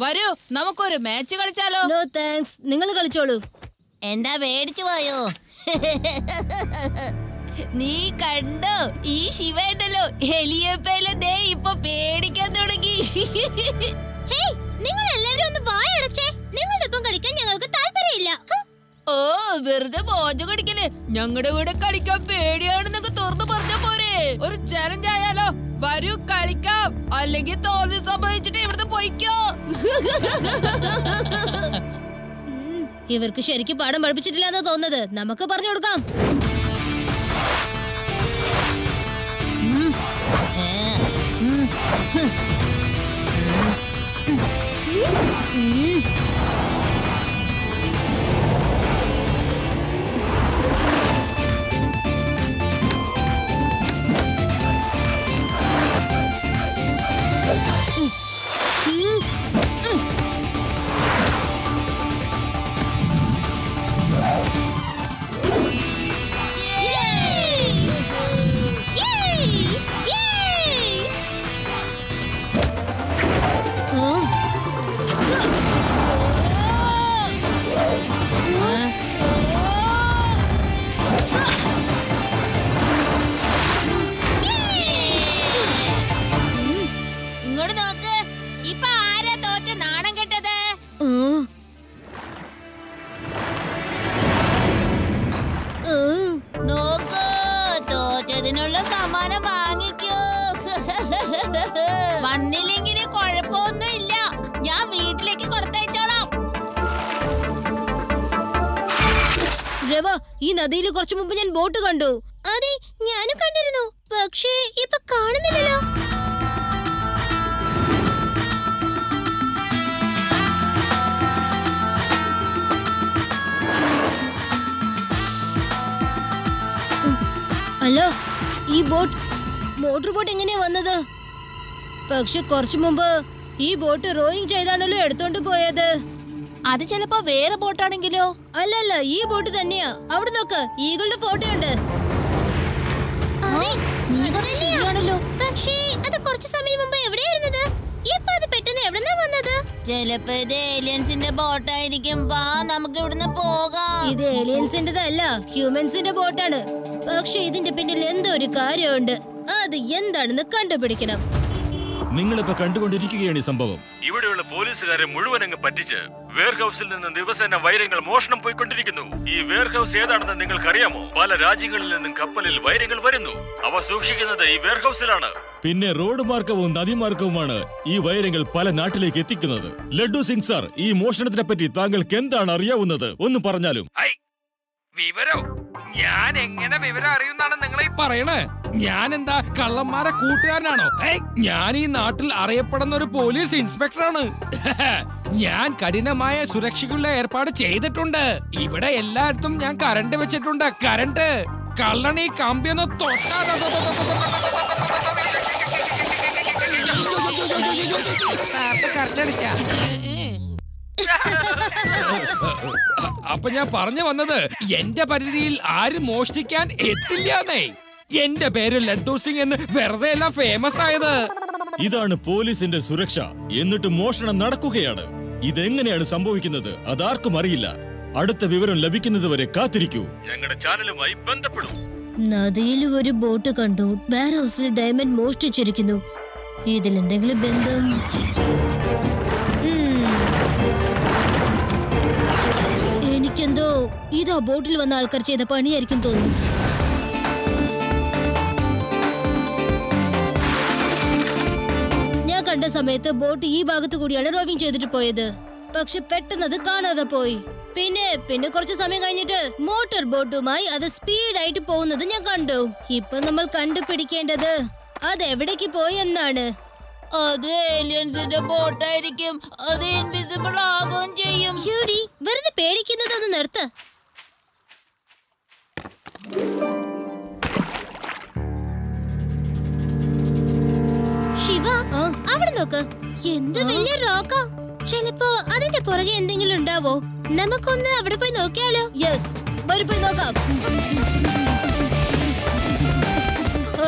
വരൂ നമുക്കൊരു match കളിച്ചാലോ? No thanks, നിങ്ങൾ കളിച്ചോളൂ. എന്താ പേടിച്ചു പോയോ? നീ കണ്ടോ ഈ ശിവണ്ടല്ലോ ഹെലിയപ്പേലെ ദേ ഇപ്പൊ പേടിക്കാൻ തുടങ്ങി. നിങ്ങൾ എല്ലാവരും ഒന്ന് വായടച്ചേ. നിങ്ങളുടെ ഒപ്പം കളിക്കാൻ ഞങ്ങൾക്ക് താല്പര്യമില്ല. ഓ വെറുതെ മോജ കടിക്കല്. ഞങ്ങളുടെ കൂടെ കളിക്കാൻ പേടിയാണെന്നൊക്കെ തുറന്നു പറഞ്ഞ പോരെ. ഒരു ചലഞ്ച് ആയാലോ? വരൂ കളിക്കാം, അല്ലെങ്കിൽ തോൽവി സംഭവിച്ചിട്ട് ഇവിടുന്ന് പോയിക്കോ. ഇവർക്ക് ശരിക്കും പാഠം പഠിപ്പിച്ചിട്ടില്ല എന്ന് തോന്നുന്നത്. നമുക്ക് പറഞ്ഞു കൊടുക്കാം. ഇങ്ങോട്ട് നോക്ക്. ഇപ്പൊ ആരാ തോറ്റ നാണം കെട്ടത്? നോക്കൂ, തോറ്റതിനുള്ള സമ്മാനം വാങ്ങിക്കൂ. വന്നില്ലെങ്കിൽ കുഴപ്പമൊന്നുമില്ല, ഞാൻ വീട്ടിലേക്ക് കൊടുത്തയച്ചോളാം. രവ, ഈ നദിയിൽ കുറച്ചു മുമ്പ് ഞാൻ ബോട്ട് കണ്ടു. അതെ, ഞാനും കണ്ടിരുന്നു. പക്ഷേ ഇപ്പൊ കാണുന്നില്ലല്ലോ. ഹലോ, ഈ മോട്ടോർ ബോട്ട് എങ്ങനെയാ വന്നത്? പക്ഷെ കുറച്ചു മുമ്പ് ഈ ബോട്ട് റോയിങ് ചെയ്താണല്ലോ എടുത്തോണ്ട് പോയത്. അത് ചിലപ്പോ വേറെ ബോട്ടാണെങ്കിലോ? അല്ലല്ല, ഈ ബോട്ട് തന്നെയാ. അവിടെ നോക്ക്, ഈഗിളുടെ ഫോട്ടോ ഉണ്ട്. ശരിയാണല്ലോ. പക്ഷേ അത് കുറച്ചു സമയം മുമ്പ് എവിടെയായിരുന്നത്? ഇപ്പൊ അത് പെട്ടെന്ന് എവിടെന്നാ വന്നത്? ചിലപ്പോ ഇത് ഏലിയൻസിന്റെ ബോട്ടായിരിക്കും. വാ, നമുക്ക് ഇവിടുന്ന് പോകാം. ഇത് ഏലിയൻസിന്റെതല്ല, ഹ്യൂമൻസിന്റെ ബോട്ടാണ്. പക്ഷെ ഇതിന്റെ പിന്നിൽ എന്തോ ഒരു കാര്യമുണ്ട്. അത് എന്താണെന്ന് കണ്ടുപിടിക്കണം. നിങ്ങളിപ്പോ കണ്ടുകൊണ്ടിരിക്കുകയാണ് ഈ സംഭവം. ഇവിടെയുള്ള പോലീസുകാരെ മുഴുവൻ അങ്ങ് പറ്റിച്ച് വെയർഹൌസിൽ നിന്ന് ദിവസേന വൈരങ്ങൾ മോഷണം പോയിക്കൊണ്ടിരിക്കുന്നു. ഈ വെയർഹൌസ് ഏതാണെന്ന് നിങ്ങൾക്കറിയാമോ? പല രാജ്യങ്ങളിൽ നിന്നും കപ്പലിൽ വൈരങ്ങൾ വരുന്നു. അവ സൂക്ഷിക്കുന്നത് ഈ വെയർഹൌസിലാണ്. പിന്നെ റോഡ് മാർഗവും നദീമാർഗവുമാണ് ഈ വൈരങ്ങൾ പല നാട്ടിലേക്ക് എത്തിക്കുന്നത്. ലഡ്ഡു സിംഗ് സാർ, ഈ മോഷണത്തിനെ പറ്റി താങ്കൾക്ക് എന്താണ് അറിയാവുന്നത്? ഒന്ന് പറഞ്ഞാലും. വിവരോ? ഞാൻ എങ്ങനെ വിവരം അറിയുന്നാണ് നിങ്ങളീ പറയണേ? ഞാൻ എന്താ കള്ളന്മാരെ കൂട്ടുകാരനാണോ? ഞാൻ ഈ നാട്ടിൽ അറിയപ്പെടുന്ന ഒരു പോലീസ് ഇൻസ്പെക്ടറാണ്. ഞാൻ കഠിനമായ സുരക്ഷയ്ക്കുള്ള ഏർപ്പാട് ചെയ്തിട്ടുണ്ട്. ഇവിടെ എല്ലായിടത്തും ഞാൻ കറണ്ട് വെച്ചിട്ടുണ്ട്. കറണ്ട് കള്ളണി കമ്പിയൊന്ന് തൊട്ടാ അപ്പൊ ഞാൻ പറഞ്ഞു വന്നത്, എന്റെ പരിധിയിൽ ആരും മോഷ്ടിക്കാൻ എത്തില്ലാന്നേ. എന്റെ പേര് ലഡ്ഡു സിംഗ് എന്ന് വെറുതെ അല്ല ഫേമസ് ആയത്. ഇതാണ് പോലീസിന്റെ സുരക്ഷ. എന്നിട്ട് മോഷണം നടക്കുകയാണ്. ഇതെങ്ങനെയാണ് സംഭവിക്കുന്നത് അതാർക്കും അറിയില്ല. അടുത്ത വിവരം ലഭിക്കുന്നതുവരെ കാത്തിരിക്കൂ. ഞങ്ങളുടെ ചാനലുമായി ബന്ധപ്പെടും. നദിയിൽ ഒരു ബോട്ട് കണ്ടു. വെയർ ഹൗസിൽ ഡയമണ്ട് മോഷ്ടിച്ചിരിക്കുന്നു. ഇതിലെന്തെങ്കിലും ബന്ധം? എനിക്കെന്തോ ഇതാ ബോട്ടിൽ വന്ന ആൾക്കാർ ചെയ്ത പണിയായിരിക്കും തോന്നുന്നു. ഞാൻ കണ്ട സമയത്ത് ബോട്ട് ഈ ഭാഗത്ത് കൂടിയാണ് റോവിംഗ് ചെയ്തിട്ട് പോയത്. പക്ഷെ പെട്ടെന്ന് അത് കാണാതെ പോയി. പിന്നെ കുറച്ച് സമയം കഴിഞ്ഞിട്ട് മോട്ടോർ ബോട്ടുമായി അത് സ്പീഡായിട്ട് പോകുന്നത് ഞാൻ കണ്ടു. ഇപ്പൊ നമ്മൾ കണ്ടുപിടിക്കേണ്ടത് അത് എവിടേക്ക് പോയി എന്നാണ്. അത് ഏലിയൻസിന്റെ ബോട്ടായിരിക്കും. അത് ഇൻവിസിബിൾ ആകുകയും ചെയ്യും. വെറുതെ പേടിക്കുന്നതൊന്ന് നിർത്ത്. ശിവ, അവിടെ നോക്ക്. എന്ത് വലിയ റോക്കാ. ചിലപ്പോ അതിന്റെ പുറകെ എന്തെങ്കിലും ഉണ്ടാവോ? നമുക്കൊന്ന് അവിടെ പോയി നോക്കിയാലോ? യെസ്, പോയി നോക്കാം.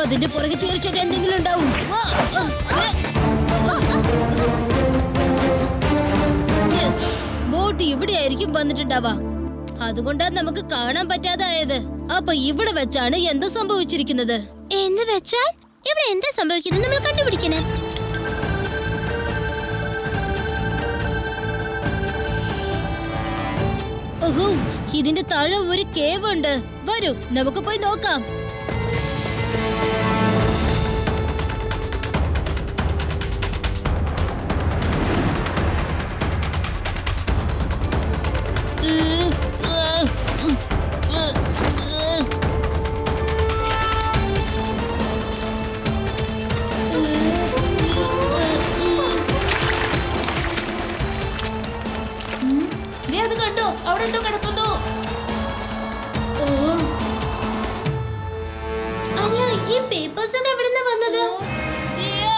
അതിന്റെ പുറകെ തീർച്ചയായിട്ടും എന്തെങ്കിലും ഉണ്ടാവും. ബോട്ട് ഇവിടെ ആയിരിക്കും വന്നിട്ടുണ്ടാവാ. അതുകൊണ്ടാ നമുക്ക് കാണാൻ പറ്റാതായത്. അപ്പൊ ഇവിടെ വെച്ചാണ് എന്ത് സംഭവിച്ചിരിക്കുന്നത് എന്ന് വെച്ചാൽ ഇവിടെ എന്താ സംഭവിക്കുന്നത് നമ്മൾ കണ്ടുപിടിക്കണം. ഓഹോ, ഇതിന്റെ താഴെ ഒരു കേവ് ഉണ്ട്. വരൂ നമുക്ക് പോയി നോക്കാം. കണ്ടോ, അവിടെ എന്തോ കിടക്കുന്നു. അല്ല, ഈ പേപ്പേഴ്സ് ഒക്കെ എവിടുന്നാ വന്നത്?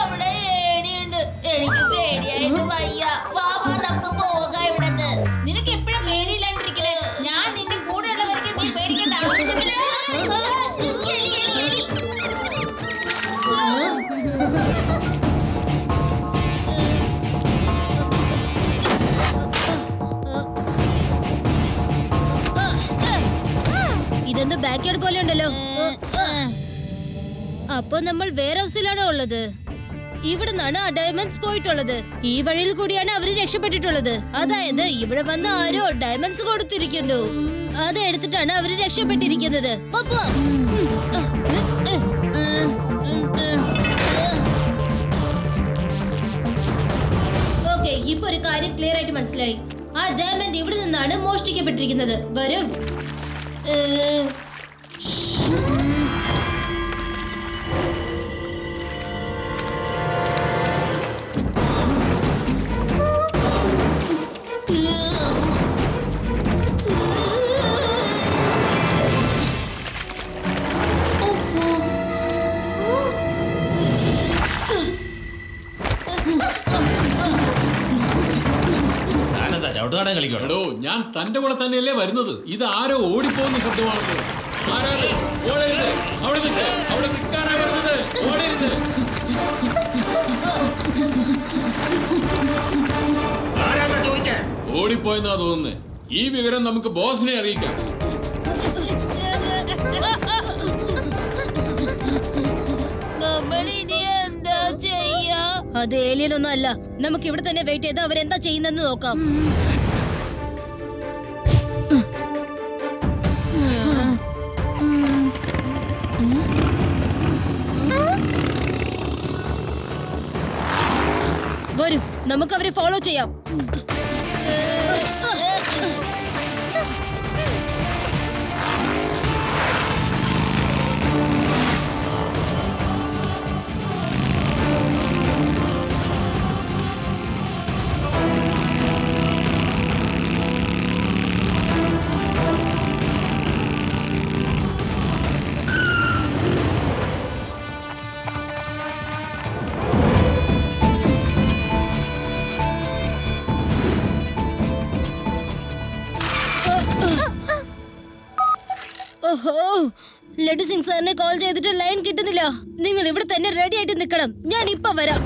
അവിടെ ഏണിയുണ്ട്. എനിക്ക് പേടിയായിട്ട് വയ്യ. വാ വാ നമുക്ക് പോകാം ഇവിടുന്ന്. നിനക്ക് എപ്പോഴും പേടിയില്ലാണ്ടിരിക്കണേ. ഞാൻ നിന്റെ കൂടെ ഉള്ളവർക്ക് നീ പേടിക്കേണ്ട ആവശ്യമില്ല. എലി, എലി, എലി. ഇതെന്ത് ബാക്ക്യാർഡ് പോലെ ഉണ്ടല്ലോ. അപ്പൊ നമ്മൾ വെയർ ഹൗസിലാണോ ഉള്ളത്? ഇവിടെ നിന്നാണ് ആ ഡയമണ്ട്സ് പോയിട്ടുള്ളത്. ഈ വഴിയിൽ കൂടിയാണ് അവര് രക്ഷപ്പെട്ടിട്ടുള്ളത്. അതായത് ഇവിടെ വന്ന് ആരോ ഡയമണ്ട്സ് കൊടുത്തിരിക്കുന്നു. അത് എടുത്തിട്ടാണ് അവര് രക്ഷപ്പെട്ടിരിക്കുന്നത്. ഓക്കെ, ഇപ്പൊ ഒരു കാര്യം ക്ലിയർ ആയിട്ട് മനസ്സിലായി. ആ ഡയമണ്ട് ഇവിടെ നിന്നാണ് മോഷ്ടിക്കപ്പെട്ടിരിക്കുന്നത്. വരൂ. എടോ, ഞാൻ തന്റെ കൂടെ തന്നെയല്ലേ വരുന്നത്. ഇത് ആരോ ഓടിപ്പോകുന്ന ശബ്ദമാണല്ലോ. ആരാണ്? ഓടരുത്, അവിടെ നിൽക്ക്. അവിടെ നിൽക്കാനാ വരുന്നത്. ഓടരുത്. ഓടിപ്പോയെന്നാ തോന്നുന്നേ. ഈ വിവരം നമുക്ക് ബോസിനെ അറിയിക്കാം. അത് ഏലിയൻ ഒന്നും അല്ല. നമുക്ക് ഇവിടെ തന്നെ വെയിറ്റ് ചെയ്ത് അവരെന്താ ചെയ്യുന്നെന്ന് നോക്കാം. വരൂ, നമുക്ക് അവരെ ഫോളോ ചെയ്യാം. ഓഹോ, ലഡു സിംഗ് സാറിനെ കോൾ ചെയ്തിട്ട് ലൈൻ കിട്ടുന്നില്ല. നിങ്ങൾ ഇവിടെ തന്നെ റെഡി ആയിട്ട് നിൽക്കണം. ഞാൻ ഇപ്പൊ വരാം.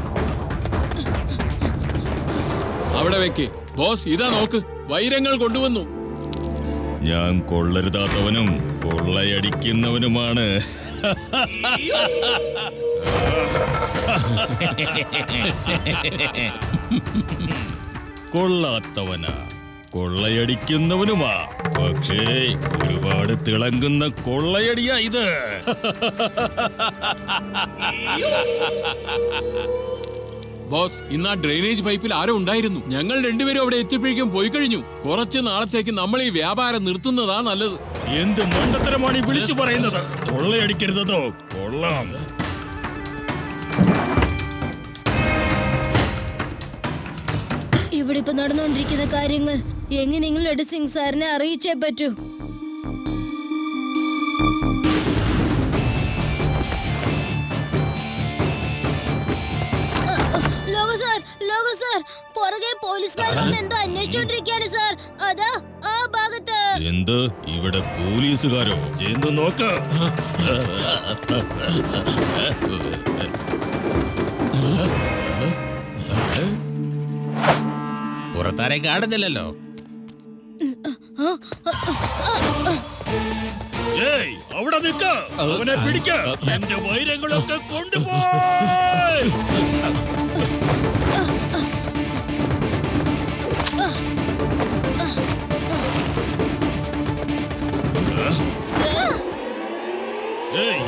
അവിടെ വെക്ക്. ബോസ് ഇതാ നോക്ക്, വൈരങ്ങൾ കൊണ്ടുവന്നു. ഞാൻ കൊള്ളരുതാത്തവനും കൊള്ളയടിക്കുന്നവനുമാണ്. കൊള്ളാത്തവനാ, കൊള്ളയടിക്കുന്നവനുമാ. പക്ഷേ ഒരുപാട് തിളങ്ങുന്ന കൊള്ളയടിയാ ഇത്. ബോസ്, ഇന്ന് ആ ഡ്രെയിനേജ് പൈപ്പിൽ ആരോ ഉണ്ടായിരുന്നു. ഞങ്ങൾ രണ്ടുപേരും അവിടെ എത്തിയപ്പോഴേക്കും പോയി കഴിഞ്ഞു. കുറച്ച് നാളത്തേക്ക് നമ്മൾ ഈ വ്യാപാരം നിർത്തുന്നതാ നല്ലത്. എന്ത് മണ്ടത്തരമാണ് ഈ വിളിച്ചു പറയുന്നത്? കൊള്ളയടിക്കരുതോ? കൊള്ളാം. ഇവിടെ ഇപ്പൊ നടന്നുകൊണ്ടിരിക്കുന്ന കാര്യങ്ങൾ എങ്ങനെയെങ്കിലും ലഡു സിംഗ് സാറിനെ അറിയിച്ചേ പറ്റൂ. ലോക സാർ, പുറകെ പോലീസുകാർ എന്തോ അന്വേഷിച്ചോണ്ടിരിക്കുകയാണ് സാർ. അതാ ആ ഭാഗത്ത്. എന്ത്? ഇവിടെ പോലീസുകാരോ? ചെന്ന് നോക്ക്. പുറത്താരെ കാണുന്നില്ലല്ലോ. ഏയ് അവിടെ നിൽക്ക, അവനെ പിടിക്ക, എന്റെ വൈരങ്ങളൊക്കെ കൊണ്ടുപോയി.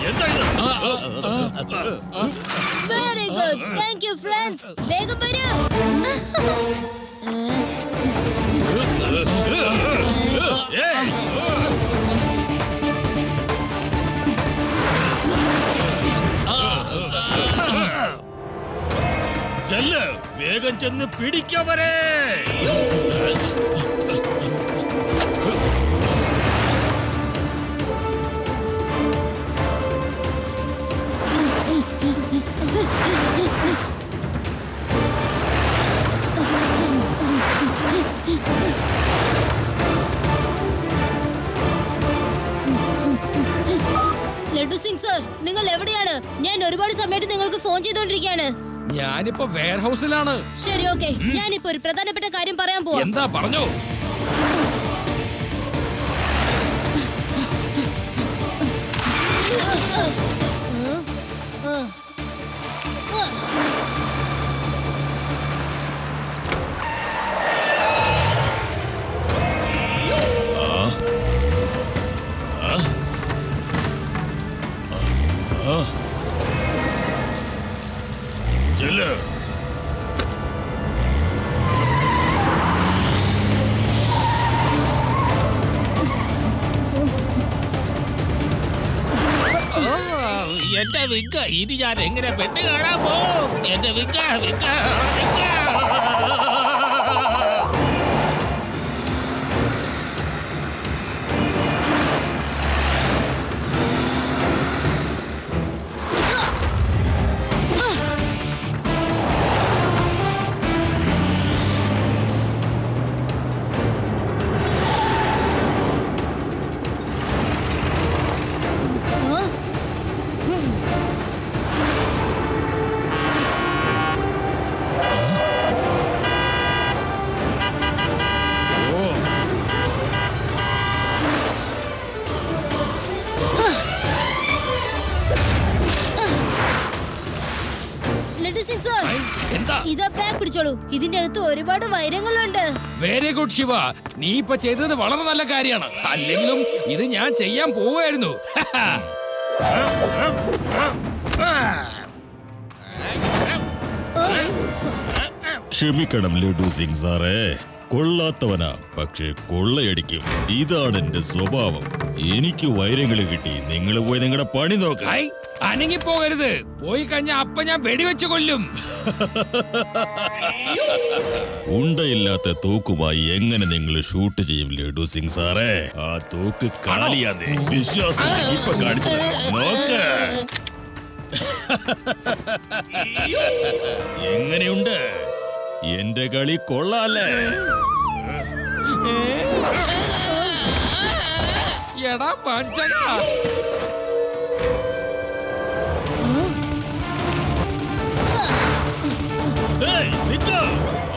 എന്താ ഇത്? Very good, thank you friends. വേഗം വരൂ. ചെല്ല്, വേഗം ചെന്ന് പിടിക്കവരെ. ലഡു സിംഗ് സർ, നിങ്ങൾ എവിടെയാണ്? ഞാൻ ഒരുപാട് സമയത്ത് നിങ്ങൾക്ക് ഫോൺ ചെയ്തോണ്ടിരിക്കുകയാണ്. ഞാനിപ്പോ വെയർ ഹൗസിലാണ്. ശരി, ഓക്കെ. ഞാനിപ്പോ ഒരു പ്രധാനപ്പെട്ട കാര്യം പറയാൻ പോവാ. എന്താ പറഞ്ഞോ? ചെല്ല്. എന്റെ വിക്ക, ഇനി ഞാൻ എങ്ങനെ പെണ്ണ് കാണാൻ പോവും? എന്റെ വിക്ക വിക്ക വിക്ക. ഇതാ ബാഗ് പിടിച്ചോളൂ. ഇതിന്റെ അകത്ത് ഒരുപാട് വൈരങ്ങളുണ്ട്. വെരി ഗുഡ് ശിവ, നീ ഇപ്പൊ ചെയ്തത് വളരെ നല്ല കാര്യമാണ്. അല്ലെങ്കിലും ഇത് ഞാൻ ചെയ്യാൻ പോവുമായിരുന്നു. ക്ഷമിക്കണം ലഡു സിംഗ് സാറേ, കൊള്ളാത്തവനാ, പക്ഷെ കൊള്ളയടിക്കും. ഇതാണ് എന്റെ സ്വഭാവം. എനിക്ക് വൈരങ്ങള് കിട്ടി, നിങ്ങൾ പോയി നിങ്ങളുടെ പണി നോക്ക. അനങ്ങി പോകരുത്. പോയി കഴിഞ്ഞാ അപ്പ ഞാൻ വെടിവെച്ച് കൊല്ലും. ഉണ്ടയില്ലാത്ത തോക്കുമായി എങ്ങനെ നിങ്ങൾ ഷൂട്ട് ചെയ്യും ലഡു സിംഗ് സാറേ? ആ തോക്ക് കാലിയാതെ വിശ്വാസം ഇപ്പൊ കാണിച്ചു നോക്ക്. എങ്ങനെയുണ്ട് എന്റെ കളി? കൊള്ളാല്ലേ? എടാ പഞ്ചക,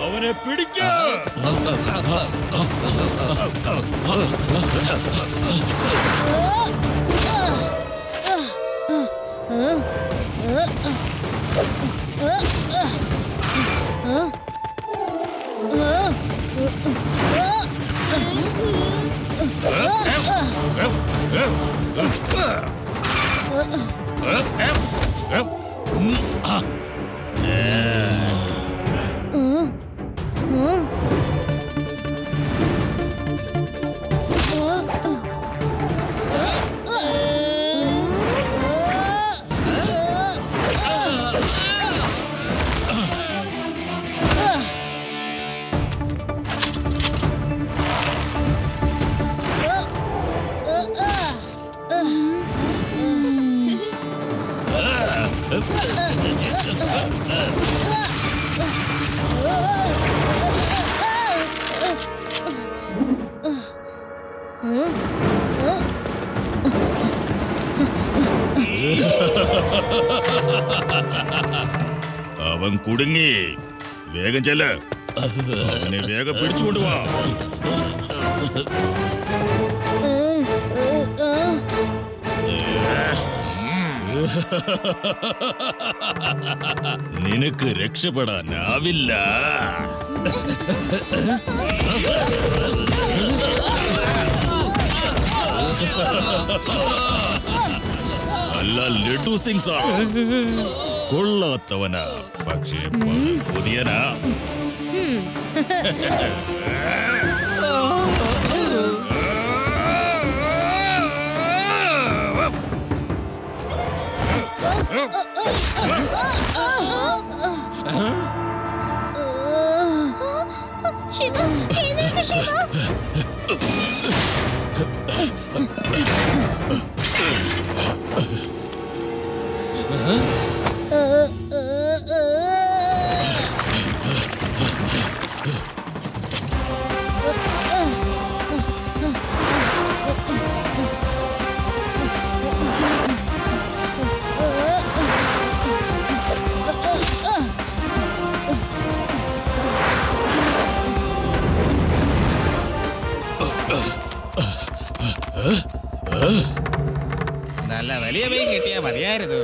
അവനെ പിടിക്ക. അവൻ കുടുങ്ങി. വേഗം ചെല്ല്, അവനെ വേഗം പിടിച്ചുകൊണ്ടുവാ. നിനക്ക് രക്ഷപ്പെടാനാവില്ല. അല്ല, ലഡു സിംഗ് സാർ കൊള്ളാത്തവനാ, പക്ഷേ പുതിയനാ. ശിവ, എഴുന്നേൽക്ക് ശിവ. നല്ല വലിയ മീൻ കിട്ടിയാ മതിയായിരുന്നു.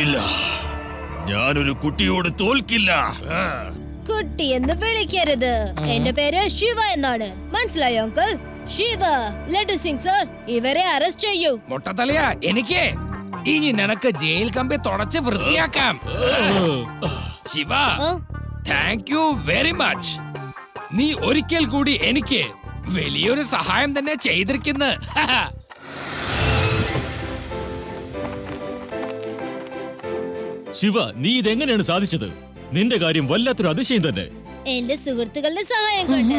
ഇല്ല, ഞാനൊരു കുട്ടിയോട് തോൽക്കില്ല. കുട്ടി എന്ന് വിളിക്കരുത്. എന്റെ പേര് ശിവ എന്നാണ്. മനസ്സിലായോ അങ്കിൾ? ശിവ. ലഡു സിംഗ് സാർ, ഇവരെ അറസ്റ്റ് ചെയ്യൂ. മൊട്ടത്തലയാ, എനിക്ക് ഇനി നിനക്ക് ജയിൽ കമ്പി തുടച്ച് വൃത്തിയാക്കാം. Shiva, thank you very much. നീ ഒരിക്കൽ കൂടി എനിക്ക് വലിയൊരു സഹായം തന്നെ ചെയ്തിരിക്കുന്നു. ശിവ, നീ ഇതെങ്ങനെയാണ് സാധിച്ചത്? നിന്റെ കാര്യം വല്ലാത്തൊരു അതിശയം തന്നെ. എന്റെ സുഹൃത്തുക്കളുടെ സഹായം കൊണ്ട്